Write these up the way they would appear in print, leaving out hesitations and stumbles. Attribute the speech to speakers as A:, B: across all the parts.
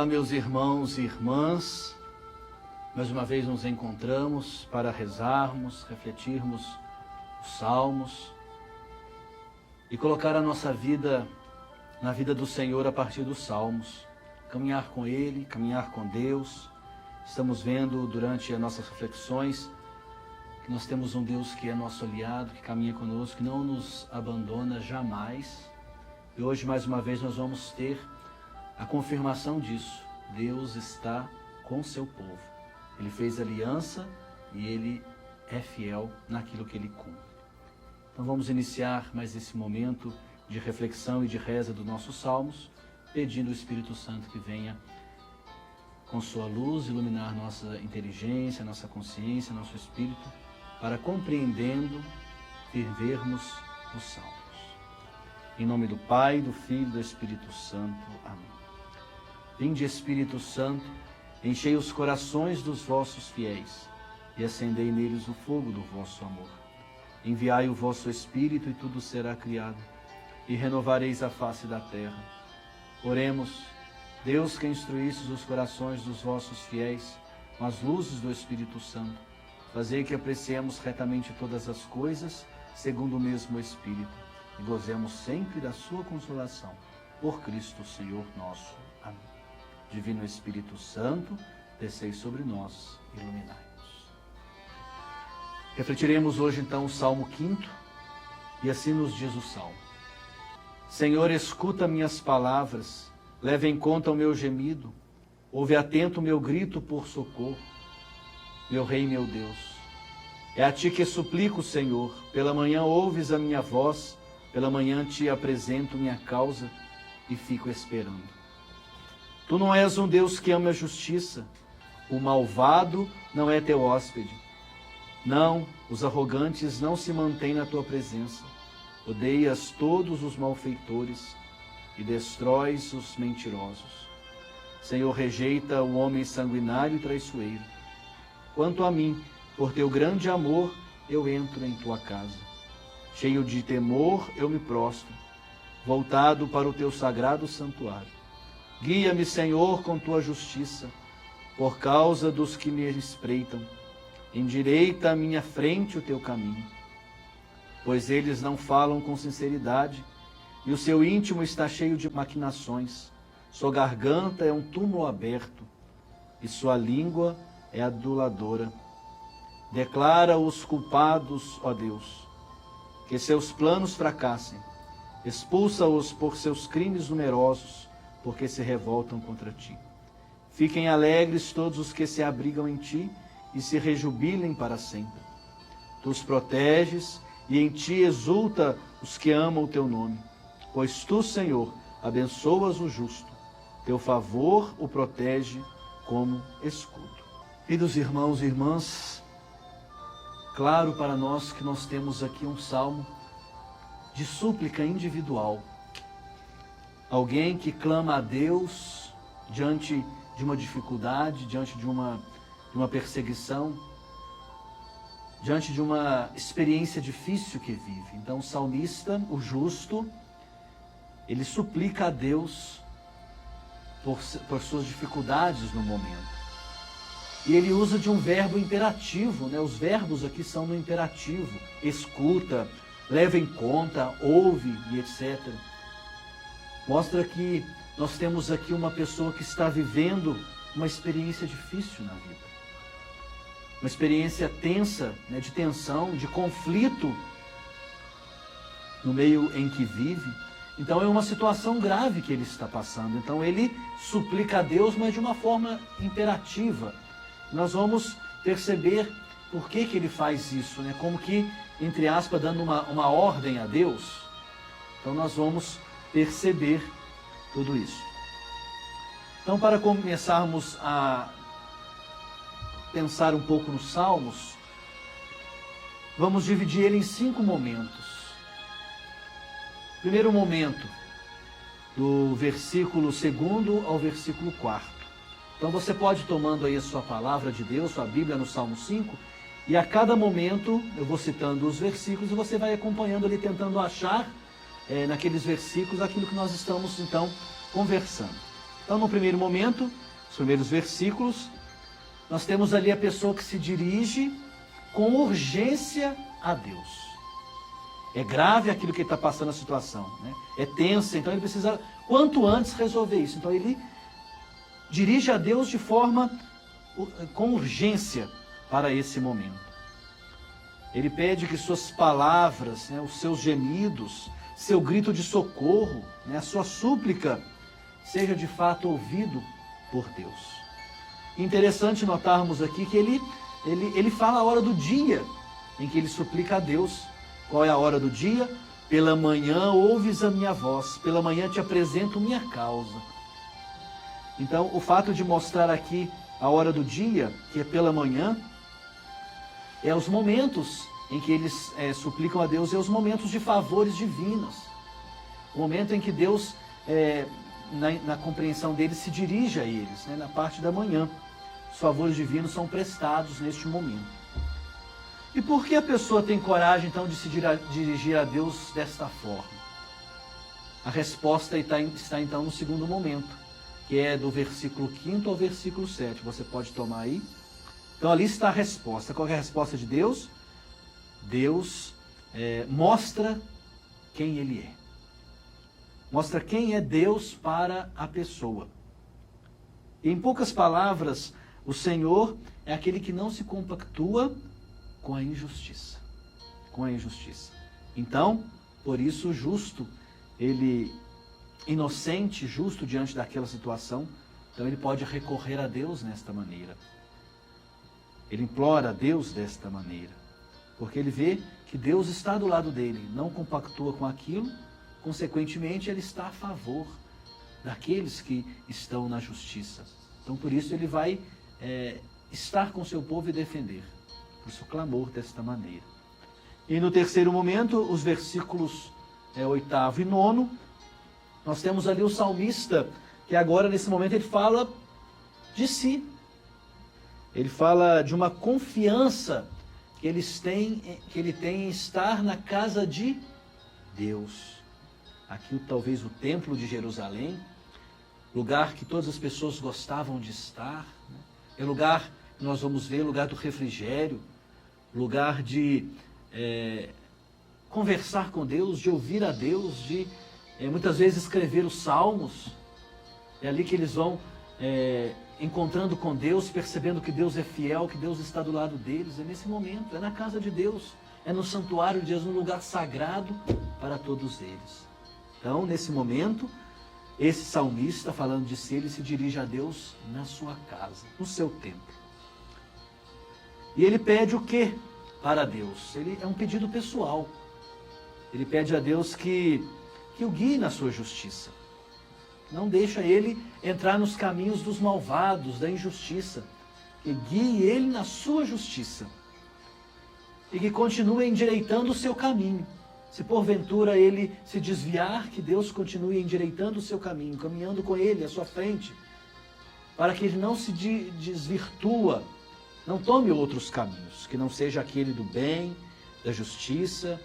A: Olá, meus irmãos e irmãs. Mais uma vez nos encontramos para rezarmos, refletirmos os salmos e colocar a nossa vida na vida do Senhor a partir dos salmos. Caminhar com Ele, caminhar com Deus. Estamos vendo durante as nossas reflexões que nós temos um Deus que é nosso aliado, que caminha conosco, que não nos abandona jamais. E hoje, mais uma vez, nós vamos ter a confirmação disso. Deus está com seu povo. Ele fez aliança e Ele é fiel naquilo que Ele cumpre. Então vamos iniciar mais esse momento de reflexão e de reza dos nossos salmos, pedindo ao Espírito Santo que venha com sua luz iluminar nossa inteligência, nossa consciência, nosso espírito, para compreendendo, vivermos os salmos. Em nome do Pai, do Filho e do Espírito Santo. Amém. Vinde, Espírito Santo, enchei os corações dos vossos fiéis e acendei neles o fogo do vosso amor. Enviai o vosso Espírito e tudo será criado, e renovareis a face da terra. Oremos, Deus que instruístes os corações dos vossos fiéis com as luzes do Espírito Santo, fazei que apreciemos retamente todas as coisas segundo o mesmo Espírito e gozemos sempre da sua consolação. Por Cristo Senhor nosso. Amém. Divino Espírito Santo, descei sobre nós e iluminai-nos. Refletiremos hoje então o Salmo 5, e assim nos diz o Salmo. Senhor, escuta minhas palavras, leva em conta o meu gemido, ouve atento o meu grito por socorro. Meu Rei, meu Deus, é a Ti que suplico, Senhor, pela manhã ouves a minha voz, pela manhã Te apresento minha causa e fico esperando. Tu não és um Deus que ama a justiça, o malvado não é teu hóspede. Não, os arrogantes não se mantêm na tua presença. Odeias todos os malfeitores e destróis os mentirosos. Senhor, rejeita o homem sanguinário e traiçoeiro. Quanto a mim, por teu grande amor, eu entro em tua casa. Cheio de temor, eu me prostro, voltado para o teu sagrado santuário. Guia-me, Senhor, com tua justiça, por causa dos que me espreitam. Endireita à minha frente o teu caminho, pois eles não falam com sinceridade, e o seu íntimo está cheio de maquinações. Sua garganta é um túmulo aberto, e sua língua é aduladora. Declara os culpados, ó Deus, que seus planos fracassem. Expulsa-os por seus crimes numerosos, porque se revoltam contra ti. Fiquem alegres todos os que se abrigam em ti e se rejubilem para sempre. Tu os proteges e em ti exulta os que amam o teu nome. Pois tu, Senhor, abençoas o justo. Teu favor o protege como escudo. Queridos irmãos e irmãs, claro para nós que nós temos aqui um salmo de súplica individual. Alguém que clama a Deus diante de uma dificuldade, diante de uma perseguição, diante de uma experiência difícil que vive. Então o salmista, o justo, ele suplica a Deus por suas dificuldades no momento. E ele usa de um verbo imperativo, né? Os verbos aqui são no imperativo. Escuta, leva em conta, ouve e etc. Mostra que nós temos aqui uma pessoa que está vivendo uma experiência difícil na vida. Uma experiência tensa, né, de tensão, de conflito no meio em que vive. Então é uma situação grave que ele está passando. Então ele suplica a Deus, mas de uma forma imperativa. Nós vamos perceber por que ele faz isso, né? Como que, entre aspas, dando uma ordem a Deus. Então nós vamos perceber tudo isso. Então, para começarmos a pensar um pouco nos Salmos, vamos dividir ele em 5 momentos. Primeiro momento, do versículo 2º ao versículo 4º. Então você pode ir tomando aí a sua palavra de Deus, sua Bíblia no Salmo 5, e a cada momento eu vou citando os versículos e você vai acompanhando ali, tentando achar naqueles versículos aquilo que nós estamos então conversando. Então, no primeiro momento, os primeiros versículos, nós temos ali a pessoa que se dirige com urgência a Deus. É grave aquilo que ele está passando a situação, né? É tensa, então ele precisa, quanto antes, resolver isso. Então ele dirige a Deus de forma, com urgência para esse momento. Ele pede que suas palavras, né, os seus gemidos, seu grito de socorro, né, a sua súplica, seja de fato ouvido por Deus. Interessante notarmos aqui que ele fala a hora do dia em que ele suplica a Deus. Qual é a hora do dia? Pela manhã ouves a minha voz, pela manhã te apresento minha causa. Então, o fato de mostrar aqui a hora do dia, que é pela manhã, é os momentos em que eles suplicam a Deus, é os momentos de favores divinos. O momento em que Deus, na compreensão deles, se dirige a eles, né, na parte da manhã. Os favores divinos são prestados neste momento. E por que a pessoa tem coragem, então, de se dirigir a Deus desta forma? A resposta está, então, no segundo momento, que é do versículo 5º ao versículo 7. Você pode tomar aí. Então, ali está a resposta. Qual é a resposta de Deus? Deus mostra quem Ele é. Mostra quem é Deus para a pessoa. E, em poucas palavras, o Senhor é aquele que não se compactua com a injustiça. Com a injustiça. Então, por isso, o justo, ele, inocente, justo diante daquela situação, então ele pode recorrer a Deus nesta maneira. Ele implora a Deus desta maneira. Porque ele vê que Deus está do lado dele, não compactua com aquilo, consequentemente ele está a favor daqueles que estão na justiça. Então, por isso, ele vai estar com seu povo e defender. Por isso o clamor desta maneira. E no terceiro momento, os versículos 8º e 9, nós temos ali o salmista, que agora nesse momento ele fala de si. Ele fala de uma confiança que ele tem em estar na casa de Deus. Aqui talvez o templo de Jerusalém, lugar que todas as pessoas gostavam de estar, né? É lugar, nós vamos ver, lugar do refrigério, lugar de conversar com Deus, de ouvir a Deus, de muitas vezes escrever os salmos. É ali que eles vão encontrando com Deus, percebendo que Deus é fiel, que Deus está do lado deles. É nesse momento, é na casa de Deus, é no santuário de Deus, no lugar sagrado para todos eles. Então, nesse momento, esse salmista, falando de si, ele se dirige a Deus na sua casa, no seu templo. E ele pede o quê para Deus? Ele é um pedido pessoal. Ele pede a Deus que o guie na sua justiça. Não deixa ele entrar nos caminhos dos malvados, da injustiça. Que guie ele na sua justiça. E que continue endireitando o seu caminho. Se porventura ele se desviar, que Deus continue endireitando o seu caminho, caminhando com ele à sua frente, para que ele não se desvirtua, não tome outros caminhos, que não seja aquele do bem, da justiça,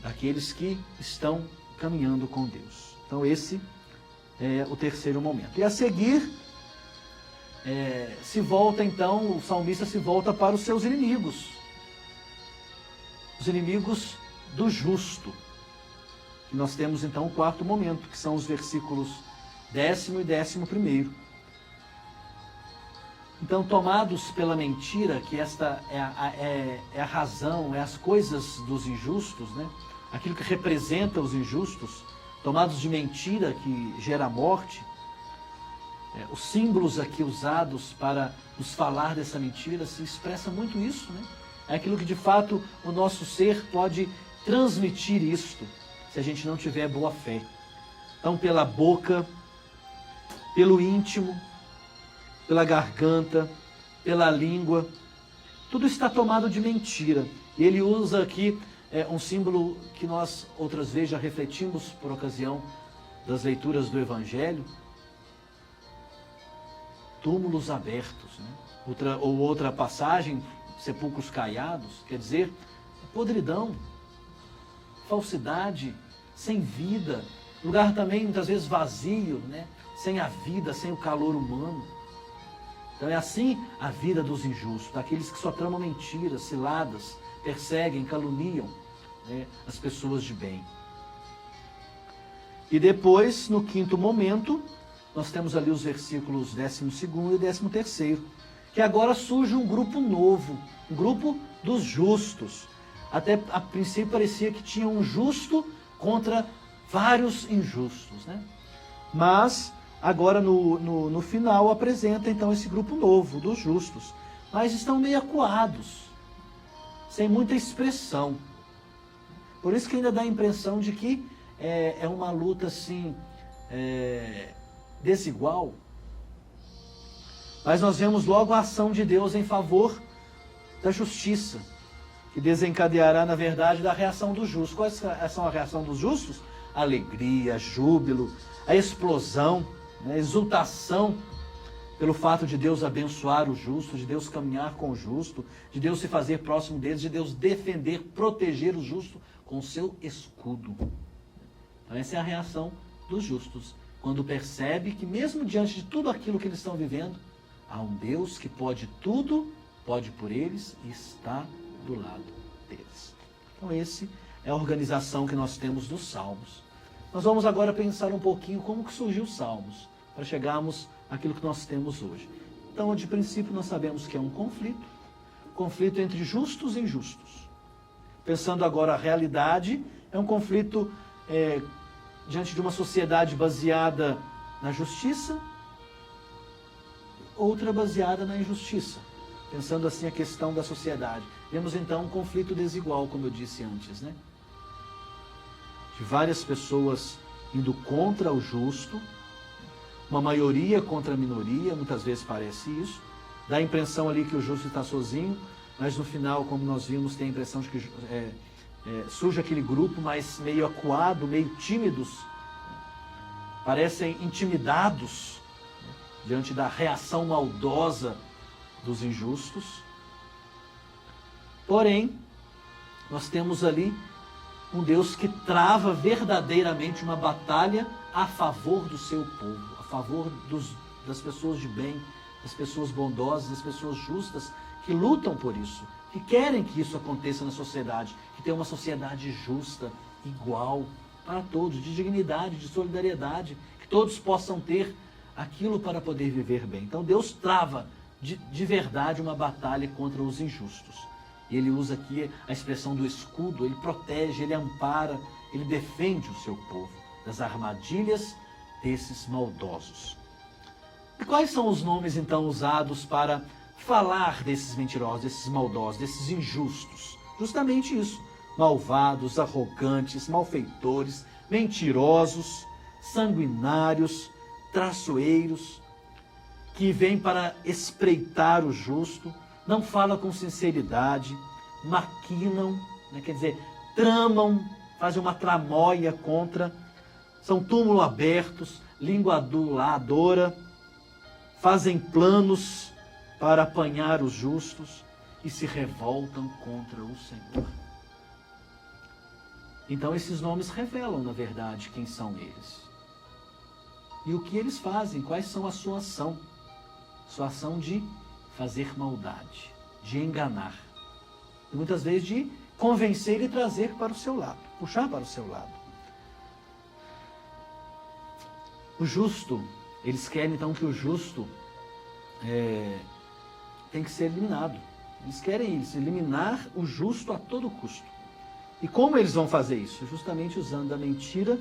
A: daqueles que estão caminhando com Deus. Então esse é o terceiro momento. E a seguir, se volta então, o salmista se volta para os seus inimigos. Os inimigos do justo. E nós temos então o quarto momento, que são os versículos 10º e 11º. Então, tomados pela mentira, que esta é a razão, é as coisas dos injustos, né? Aquilo que representa os injustos, tomados de mentira que gera morte, os símbolos aqui usados para nos falar dessa mentira se expressa muito isso, né? É aquilo que de fato o nosso ser pode transmitir isto, se a gente não tiver boa fé. Então, pela boca, pelo íntimo, pela garganta, pela língua, tudo está tomado de mentira. E ele usa aqui um símbolo que nós outras vezes já refletimos por ocasião das leituras do Evangelho. Túmulos abertos, né? Outra passagem, sepulcros caiados, quer dizer, podridão, falsidade, sem vida, lugar também muitas vezes vazio, né? Sem a vida, sem o calor humano. Então é assim a vida dos injustos, daqueles que só tramam mentiras, ciladas, perseguem, caluniam, né, as pessoas de bem. E depois, no quinto momento, nós temos ali os versículos 12º e 13º, que agora surge um grupo novo, um grupo dos justos. Até a princípio parecia que tinha um justo contra vários injustos, né? Mas agora no final apresenta então esse grupo novo dos justos, mas estão meio acuados, sem muita expressão. Por isso que ainda dá a impressão de que é uma luta assim, desigual. Mas nós vemos logo a ação de Deus em favor da justiça, que desencadeará, na verdade, da reação dos justos. Quais são a reação dos justos? Alegria, júbilo, a explosão, né, exultação pelo fato de Deus abençoar o justo, de Deus caminhar com o justo, de Deus se fazer próximo deles, de Deus defender, proteger o justo com o seu escudo. Então essa é a reação dos justos, quando percebe que mesmo diante de tudo aquilo que eles estão vivendo, há um Deus que pode tudo, pode por eles e está do lado deles. Então essa é a organização que nós temos dos Salmos. Nós vamos agora pensar um pouquinho como que surgiu os Salmos, para chegarmos àquilo que nós temos hoje. Então, de princípio, nós sabemos que é um conflito entre justos e injustos. Pensando agora a realidade, é um conflito diante de uma sociedade baseada na justiça, outra baseada na injustiça. Pensando assim a questão da sociedade. Vemos então um conflito desigual, como eu disse antes, né? De várias pessoas indo contra o justo, uma maioria contra a minoria, muitas vezes parece isso. Dá a impressão ali que o justo está sozinho, mas no final, como nós vimos, tem a impressão de que surge aquele grupo, mas meio acuado, meio tímidos, parecem intimidados, né, diante da reação maldosa dos injustos. Porém, nós temos ali um Deus que trava verdadeiramente uma batalha a favor do seu povo, a favor das pessoas de bem, das pessoas bondosas, das pessoas justas, que lutam por isso, que querem que isso aconteça na sociedade, que tenha uma sociedade justa, igual para todos, de dignidade, de solidariedade, que todos possam ter aquilo para poder viver bem. Então Deus trava de verdade uma batalha contra os injustos. E ele usa aqui a expressão do escudo, ele protege, ele ampara, ele defende o seu povo das armadilhas desses maldosos. E quais são os nomes então usados para falar desses mentirosos, desses maldosos, desses injustos? Justamente isso: malvados, arrogantes, malfeitores, mentirosos, sanguinários, traiçoeiros, que vêm para espreitar o justo, não falam com sinceridade, maquinam, né, quer dizer, tramam, fazem uma tramóia contra, são túmulo abertos, língua adula, fazem planos para apanhar os justos e se revoltam contra o Senhor. Então esses nomes revelam, na verdade, quem são eles. E o que eles fazem, quais são a sua ação. Sua ação de fazer maldade, de enganar. E muitas vezes de convencer e trazer para o seu lado, puxar para o seu lado. O justo, eles querem então que o justo tem que ser eliminado. Eles querem isso, eliminar o justo a todo custo. E como eles vão fazer isso? Justamente usando a mentira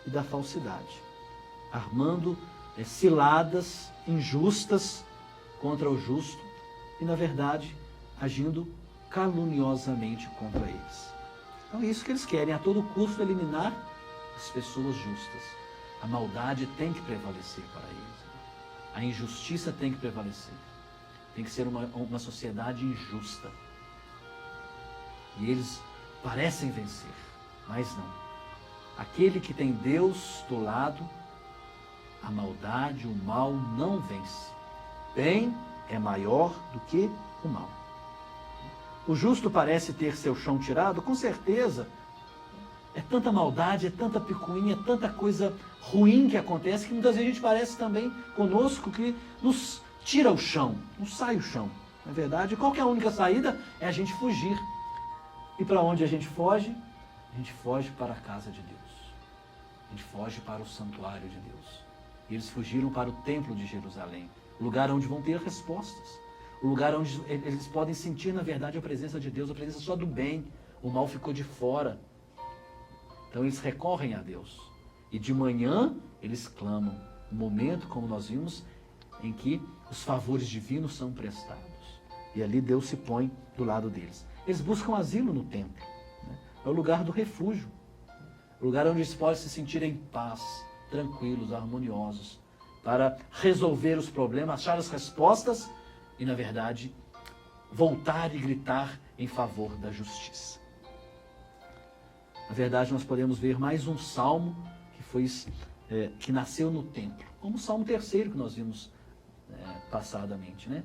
A: e da falsidade. Armando ciladas injustas contra o justo e, na verdade, agindo caluniosamente contra eles. Então é isso que eles querem, a todo custo eliminar as pessoas justas. A maldade tem que prevalecer para eles. A injustiça tem que prevalecer. Tem que ser uma sociedade injusta. E eles parecem vencer, mas não. Aquele que tem Deus do lado, a maldade, o mal não vence. Bem é maior do que o mal. O justo parece ter seu chão tirado, com certeza. É tanta maldade, é tanta picuinha, é tanta coisa ruim que acontece, que muitas vezes a gente parece também conosco que nos tira o chão, nos sai o chão. Na verdade, qual que é a única saída? É a gente fugir. E para onde a gente foge? A gente foge para a casa de Deus. A gente foge para o santuário de Deus. E eles fugiram para o templo de Jerusalém, o lugar onde vão ter respostas. O lugar onde eles podem sentir, na verdade, a presença de Deus, a presença só do bem. O mal ficou de fora. Então eles recorrem a Deus. E de manhã eles clamam. Um momento, como nós vimos, em que os favores divinos são prestados. E ali Deus se põe do lado deles. Eles buscam asilo no templo. É o lugar do refúgio. O lugar onde eles podem se sentir em paz, tranquilos, harmoniosos, para resolver os problemas, achar as respostas e, na verdade, voltar e gritar em favor da justiça. Na verdade, nós podemos ver mais um salmo que nasceu no templo, como o Salmo 3º que nós vimos passadamente, né?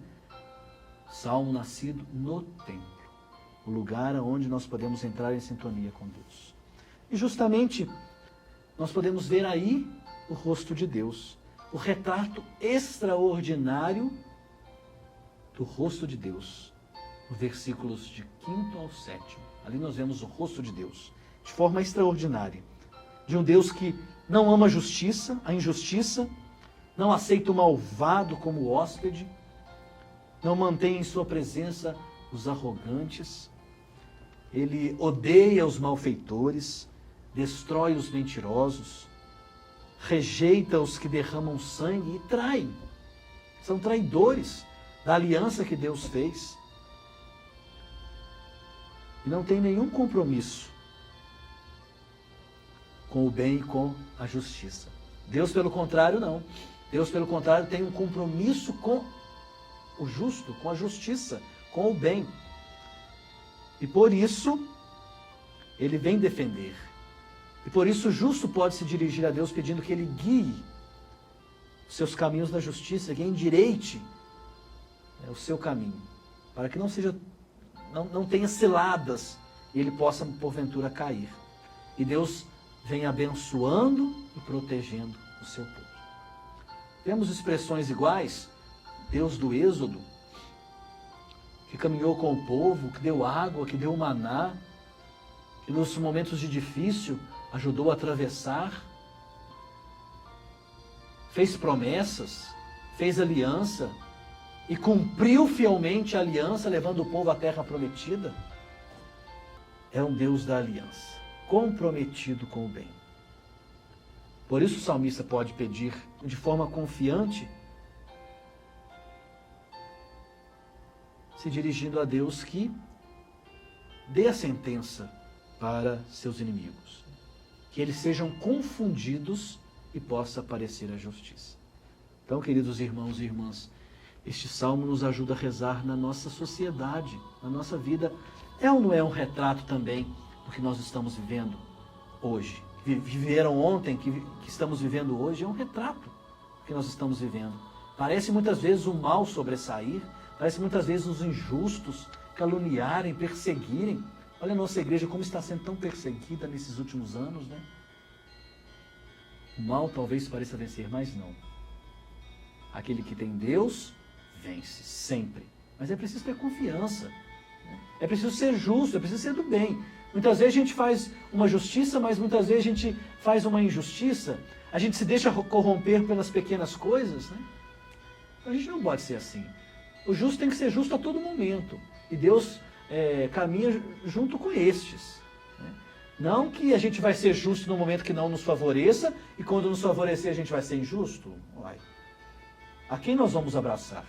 A: Salmo nascido no templo, o lugar onde nós podemos entrar em sintonia com Deus. E justamente nós podemos ver aí o rosto de Deus, o retrato extraordinário do rosto de Deus, nos versículos de 5º ao 7º. Ali nós vemos o rosto de Deus, de forma extraordinária, de um Deus que não ama a injustiça, não aceita o malvado como hóspede, não mantém em sua presença os arrogantes, ele odeia os malfeitores, destrói os mentirosos, rejeita os que derramam sangue e traem. São traidores da aliança que Deus fez. E não tem nenhum compromisso com o bem e com a justiça. Deus, pelo contrário, não. Deus, pelo contrário, tem um compromisso com o justo, com a justiça, com o bem. E por isso, ele vem defender. E por isso o justo pode se dirigir a Deus pedindo que ele guie os seus caminhos da justiça, que endireite o seu caminho, para que não tenha ciladas e ele possa, porventura, cair. E Deus vem abençoando e protegendo o seu povo. Temos expressões iguais, Deus do Êxodo, que caminhou com o povo, que deu água, que deu maná, que nos momentos de difícil ajudou a atravessar, fez promessas, fez aliança e cumpriu fielmente a aliança, levando o povo à terra prometida. É um Deus da aliança, comprometido com o bem. Por isso o salmista pode pedir de forma confiante, se dirigindo a Deus que dê a sentença para seus inimigos, que eles sejam confundidos e possa aparecer a justiça. Então, queridos irmãos e irmãs, este salmo nos ajuda a rezar na nossa sociedade, na nossa vida. É ou não é um retrato também do que nós estamos vivendo hoje? Viveram ontem, que estamos vivendo hoje, é um retrato do que nós estamos vivendo. Parece muitas vezes o mal sobressair, parece muitas vezes os injustos caluniarem, perseguirem. Olha a nossa igreja como está sendo tão perseguida nesses últimos anos, né? O mal talvez pareça vencer, mas não. Aquele que tem Deus, vence, sempre. Mas é preciso ter confiança. Né? É preciso ser justo, é preciso ser do bem. Muitas vezes a gente faz uma justiça, mas muitas vezes a gente faz uma injustiça. A gente se deixa corromper pelas pequenas coisas, né? A gente não pode ser assim. O justo tem que ser justo a todo momento. E Deus caminha junto com estes. Né? Não que a gente vai ser justo no momento que não nos favoreça, e quando nos favorecer a gente vai ser injusto. Uai. A quem nós vamos abraçar?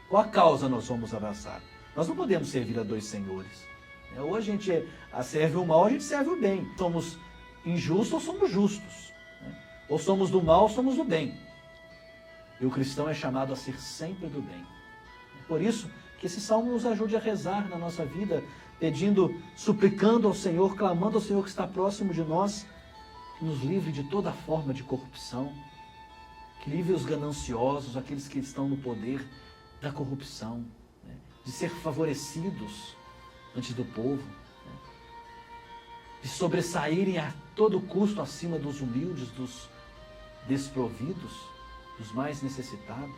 A: Qual a causa nós vamos abraçar? Nós não podemos servir a dois senhores. Ou a gente serve o mal, ou a gente serve o bem. Somos injustos ou somos justos. Né? Ou somos do mal ou somos do bem. E o cristão é chamado a ser sempre do bem. Por isso, que esse salmo nos ajude a rezar na nossa vida, pedindo, suplicando ao Senhor, clamando ao Senhor que está próximo de nós, que nos livre de toda forma de corrupção, que livre os gananciosos, aqueles que estão no poder da corrupção, né? De ser favorecidos antes do povo, né? de sobressaírem a todo custo acima dos humildes, dos desprovidos, dos mais necessitados.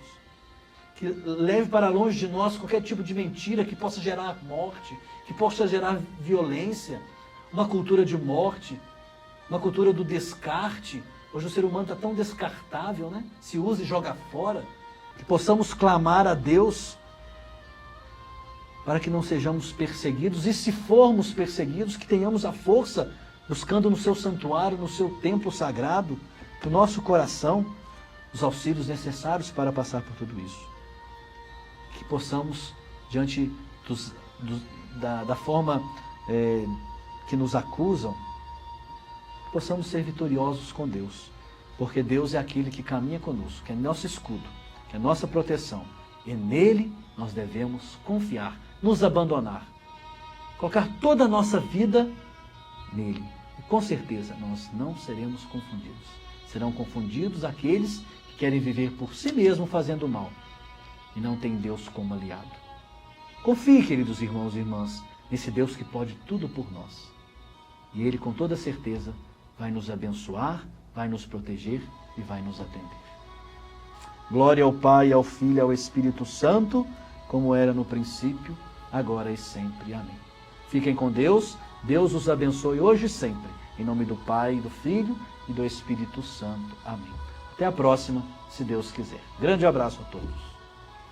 A: Que leve para longe de nós qualquer tipo de mentira que possa gerar morte, que possa gerar violência, uma cultura de morte, uma cultura do descarte. Hoje o ser humano está tão descartável, né? Se usa e joga fora. Que possamos clamar a Deus para que não sejamos perseguidos, e se formos perseguidos, que tenhamos a força, buscando no seu santuário, no seu templo sagrado, no nosso coração, os auxílios necessários para passar por tudo isso. Que possamos, diante da forma que nos acusam, possamos ser vitoriosos com Deus, porque Deus é aquele que caminha conosco, que é nosso escudo, que é nossa proteção, e nele nós devemos confiar, nos abandonar, colocar toda a nossa vida nele. E com certeza nós não seremos confundidos. Serão confundidos aqueles que querem viver por si mesmos fazendo mal e não têm Deus como aliado. Confie, queridos irmãos e irmãs, nesse Deus que pode tudo por nós. E Ele, com toda certeza, vai nos abençoar, vai nos proteger e vai nos atender. Glória ao Pai, ao Filho e ao Espírito Santo, como era no princípio, agora e sempre. Amém. Fiquem com Deus. Deus os abençoe hoje e sempre. Em nome do Pai, do Filho e do Espírito Santo. Amém. Até a próxima, se Deus quiser. Grande abraço a todos.